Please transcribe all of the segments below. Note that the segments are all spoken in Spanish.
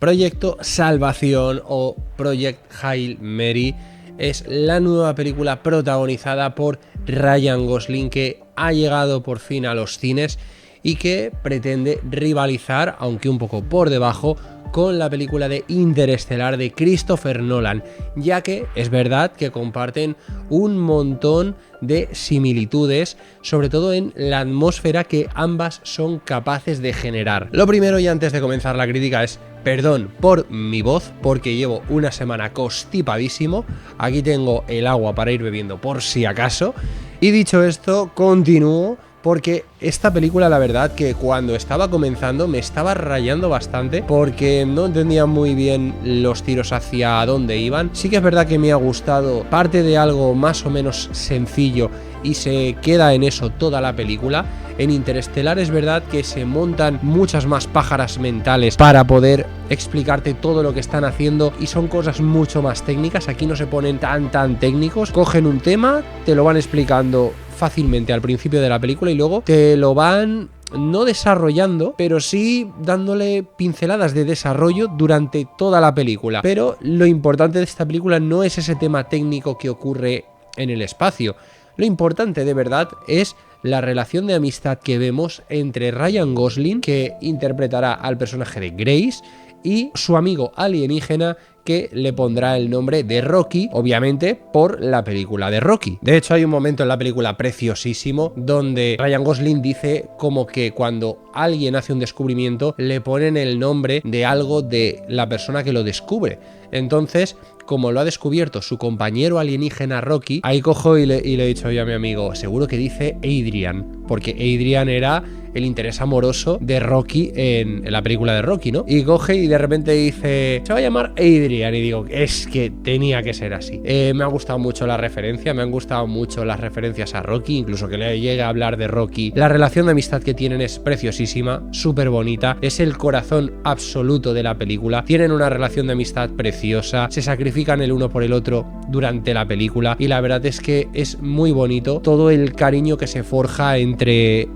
Proyecto Salvación o Project Hail Mary es la nueva película protagonizada por Ryan Gosling que ha llegado por fin a los cines y que pretende rivalizar, aunque un poco por debajo, con la película de Interestelar de Christopher Nolan, ya que es verdad que comparten un montón de similitudes, sobre todo en la atmósfera que ambas son capaces de generar. Lo primero, y antes de comenzar la crítica, es perdón por mi voz, porque llevo una semana constipadísimo. Aquí tengo el agua para ir bebiendo por si acaso. Y dicho esto, continúo, porque esta película, la verdad que cuando estaba comenzando me estaba rayando bastante porque no entendía muy bien los tiros hacia dónde iban. Sí que es verdad que me ha gustado parte de algo más o menos sencillo y se queda en eso toda la película. En Interestelar es verdad que se montan muchas más pájaras mentales para poder explicarte todo lo que están haciendo y son cosas mucho más técnicas. Aquí no se ponen tan técnicos, cogen un tema, te lo van explicando fácilmente al principio de la película y luego te lo van no desarrollando, pero sí dándole pinceladas de desarrollo durante toda la película. Pero lo importante de esta película no es ese tema técnico que ocurre en el espacio. Lo importante de verdad es la relación de amistad que vemos entre Ryan Gosling, que interpretará al personaje de Grace, y su amigo alienígena, que le pondrá el nombre de Rocky, obviamente por la película de Rocky. De hecho, hay un momento en la película preciosísimo donde Ryan Gosling dice como que cuando alguien hace un descubrimiento le ponen el nombre de algo de la persona que lo descubre. Entonces, como lo ha descubierto su compañero alienígena Rocky, ahí cojo y le he dicho yo a mi amigo, seguro que dice Adrian, porque Adrian era el interés amoroso de Rocky en la película de Rocky, ¿no? Y coge y de repente dice, se va a llamar Adrian, y digo, es que tenía que ser así. Me ha gustado mucho la referencia, me han gustado mucho las referencias a Rocky, incluso que le llegue a hablar de Rocky. La relación de amistad que tienen es preciosísima, súper bonita, es el corazón absoluto de la película, tienen una relación de amistad preciosa, se sacrifican el uno por el otro durante la película y la verdad es que es muy bonito todo el cariño que se forja entre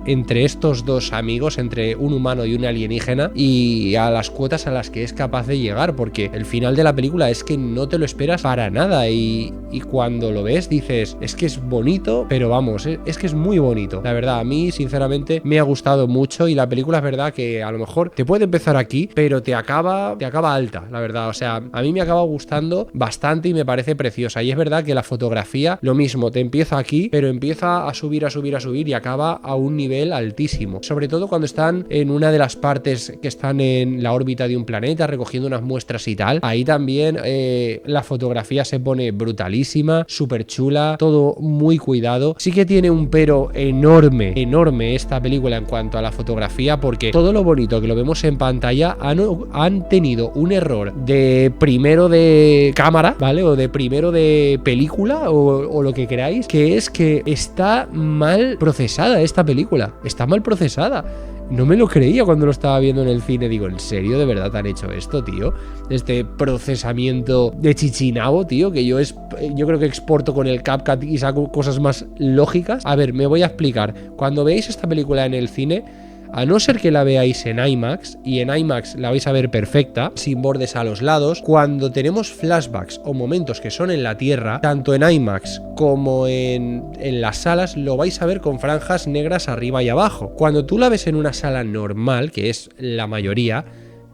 estos dos amigos, entre un humano y un alienígena, y a las cuotas a las que es capaz de llegar, porque el final de la película es que no te lo esperas para nada y cuando lo ves dices, es que es bonito, pero vamos, es que es muy bonito. La verdad, a mí sinceramente me ha gustado mucho y la película es verdad que a lo mejor te puede empezar aquí, pero te acaba alta, la verdad. O sea, a mí me acaba gustando bastante y me parece preciosa, y es verdad que la fotografía, lo mismo, te empieza aquí, pero empieza a subir y acaba a un nivel altísimo. Sobre todo cuando están en una de las partes que están en la órbita de un planeta recogiendo unas muestras y tal, ahí también la fotografía se pone brutalísima, súper chula, todo muy cuidado. Sí que tiene un pero enorme esta película en cuanto a la fotografía, porque todo lo bonito que lo vemos en pantalla han tenido un error de primero de cámara, ¿vale? O de primero de película o lo que queráis, que es que está mal procesada esta película, está mal procesada. No me lo creía cuando lo estaba viendo en el cine. Digo, ¿en serio de verdad han hecho esto, tío? Este procesamiento de chichinabo, tío, que yo creo que exporto con el CapCut y saco cosas más lógicas. A ver, me voy a explicar. Cuando veáis esta película en el cine, a no ser que la veáis en IMAX, y en IMAX la vais a ver perfecta, sin bordes a los lados, cuando tenemos flashbacks o momentos que son en la Tierra, tanto en IMAX como en las salas, lo vais a ver con franjas negras arriba y abajo. Cuando tú la ves en una sala normal, que es la mayoría,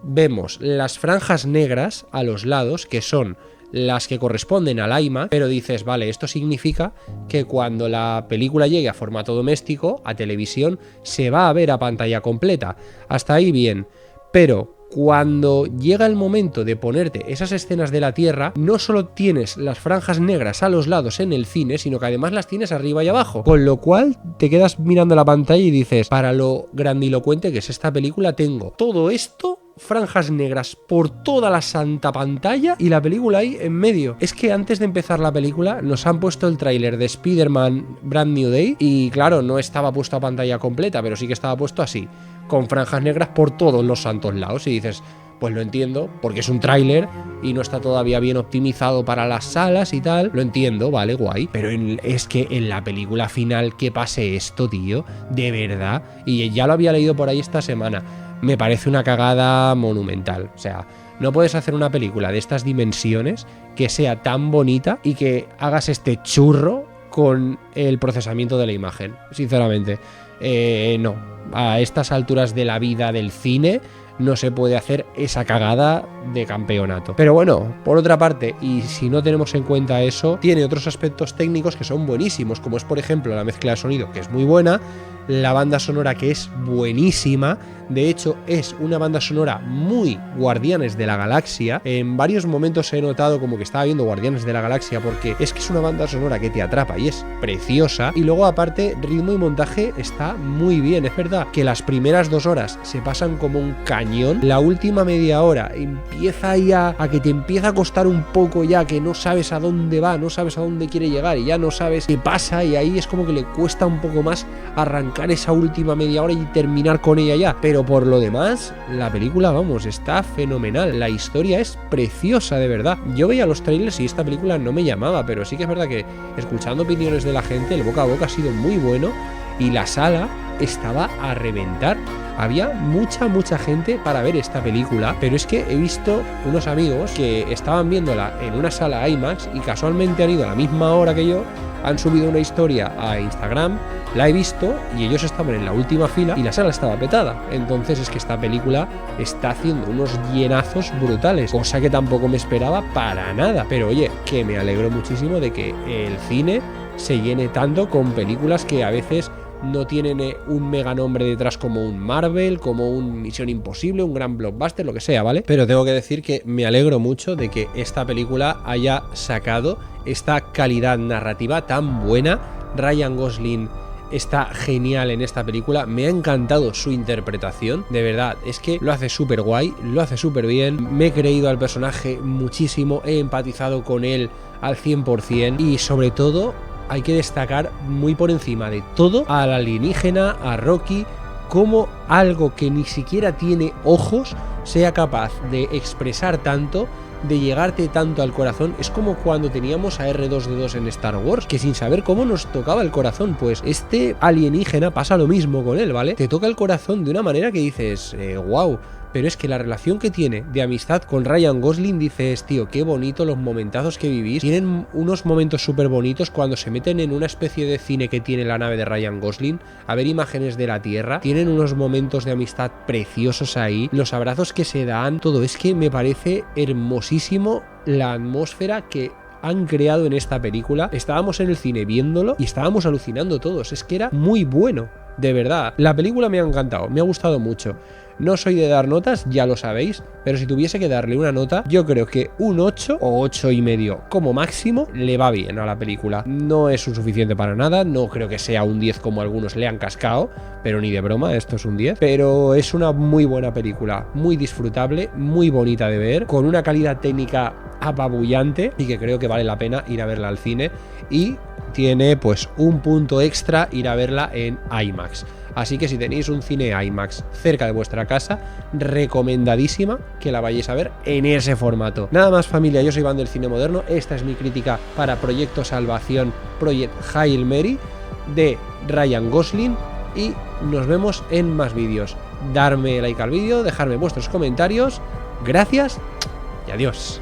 vemos las franjas negras a los lados, que son las que corresponden al IMAX, pero dices, vale, esto significa que cuando la película llegue a formato doméstico, a televisión, se va a ver a pantalla completa. Hasta ahí bien, pero cuando llega el momento de ponerte esas escenas de la Tierra, no solo tienes las franjas negras a los lados en el cine, sino que además las tienes arriba y abajo, con lo cual te quedas mirando la pantalla y dices, para lo grandilocuente que es esta película, tengo todo esto, franjas negras por toda la santa pantalla y la película ahí en medio. Es que antes de empezar la película nos han puesto el tráiler de Spider-Man Brand New Day y claro, no estaba puesto a pantalla completa, pero sí que estaba puesto así, con franjas negras por todos los santos lados, y dices, pues lo entiendo, porque es un tráiler y no está todavía bien optimizado para las salas y tal, lo entiendo, vale, guay, pero es que en la película final que pase esto, tío, de verdad, y ya lo había leído por ahí esta semana, me parece una cagada monumental. O sea, No puedes hacer una película de estas dimensiones que sea tan bonita y que hagas este churro con el procesamiento de la imagen, sinceramente. No, a estas alturas de la vida del cine no se puede hacer esa cagada de campeonato. Pero bueno, por otra parte, y si no tenemos en cuenta eso, tiene otros aspectos técnicos que son buenísimos, como es por ejemplo la mezcla de sonido, que es muy buena, la banda sonora, que es buenísima. De hecho, es una banda sonora muy Guardianes de la Galaxia. En varios momentos he notado como que estaba viendo Guardianes de la Galaxia, porque es que es una banda sonora que te atrapa y es preciosa. Y luego aparte, ritmo y montaje está muy bien. Es verdad que las primeras 2 horas se pasan como un cañón. La última media hora empieza ya a que te empieza a costar un poco, ya que no sabes a dónde va, no sabes a dónde quiere llegar y ya no sabes qué pasa, y ahí es como que le cuesta un poco más arrancar esa última media hora y terminar con ella ya. Pero por lo demás, la película, vamos, está fenomenal. La historia es preciosa, de verdad. Yo veía los trailers y esta película no me llamaba, pero sí que es verdad que escuchando opiniones de la gente, el boca a boca ha sido muy bueno y la sala estaba a reventar. Había mucha gente para ver esta película, pero es que he visto unos amigos que estaban viéndola en una sala IMAX y casualmente han ido a la misma hora que yo, han subido una historia a Instagram, la he visto y ellos estaban en la última fila y la sala estaba petada. Entonces es que esta película está haciendo unos llenazos brutales, cosa que tampoco me esperaba para nada. Pero oye, que me alegro muchísimo de que el cine se llene tanto con películas que a veces no tienen un mega nombre detrás, como un Marvel, como un Misión Imposible, un gran blockbuster, lo que sea, ¿vale? Pero tengo que decir que me alegro mucho de que esta película haya sacado esta calidad narrativa tan buena. Ryan Gosling está genial en esta película, me ha encantado su interpretación, de verdad, es que lo hace súper guay, lo hace súper bien, me he creído al personaje muchísimo, he empatizado con él al 100% y sobre todo hay que destacar muy por encima de todo al alienígena, a Rocky, como algo que ni siquiera tiene ojos sea capaz de expresar tanto, de llegarte tanto al corazón. Es como cuando teníamos a R2D2 en Star Wars, que sin saber cómo nos tocaba el corazón, pues este alienígena pasa lo mismo con él, ¿vale? Te toca el corazón de una manera que dices, wow. Pero es que la relación que tiene de amistad con Ryan Gosling, dices, tío, qué bonito los momentazos que vivís. Tienen unos momentos súper bonitos cuando se meten en una especie de cine que tiene la nave de Ryan Gosling, a ver imágenes de la Tierra. Tienen unos momentos de amistad preciosos ahí, los abrazos que se dan, todo. Es que me parece hermosísimo la atmósfera que han creado en esta película. Estábamos en el cine viéndolo y estábamos alucinando todos, es que era muy bueno, de verdad. La película me ha encantado, me ha gustado mucho. No soy de dar notas, ya lo sabéis, pero si tuviese que darle una nota, yo creo que un 8 o 8,5 como máximo le va bien a la película. No es un suficiente para nada, no creo que sea un 10 como algunos le han cascado, pero ni de broma, esto es un 10. Pero es una muy buena película, muy disfrutable, muy bonita de ver, con una calidad técnica apabullante y que creo que vale la pena ir a verla al cine, y tiene pues un punto extra ir a verla en IMAX. Así que si tenéis un cine IMAX cerca de vuestra casa, recomendadísima que la vayáis a ver en ese formato. Nada más, familia, yo soy Iván del Cine Moderno, esta es mi crítica para Proyecto Salvación, Project Hail Mary de Ryan Gosling, y nos vemos en más vídeos. Darme like al vídeo, dejarme vuestros comentarios, gracias y adiós.